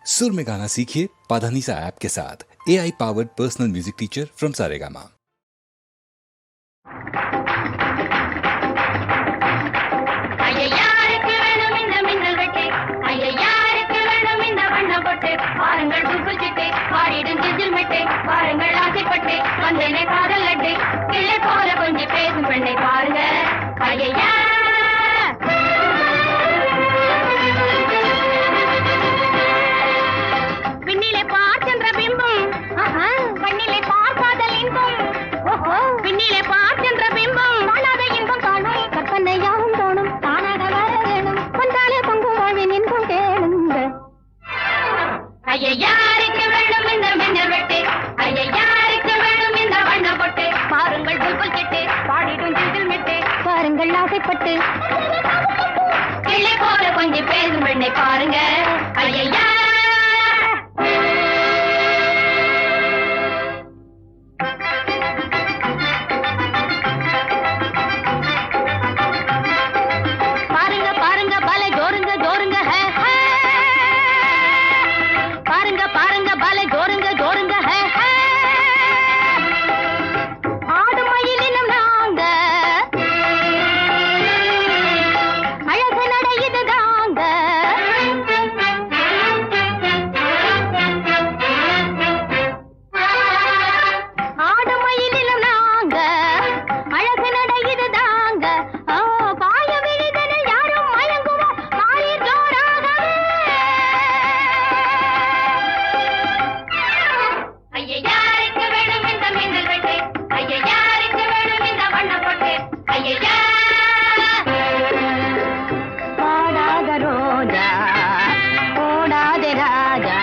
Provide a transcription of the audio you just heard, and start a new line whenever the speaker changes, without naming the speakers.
सुर में गाना सीखिए पाधानीसा ऐप के साथ। AI powered personal music teacher from Saregama.
ஆசைப்பட்டு கிளை போல கொஞ்சம் பேசும் பெண்ணை பாருங்க ஐயா. பாருங்க பாருங்க பலை ஜோருங்க ஜோருங்க பாருங்க பாருங்க பலை ஜோருங்க ஜோருங்க ராஜா ஓடாதே ராஜா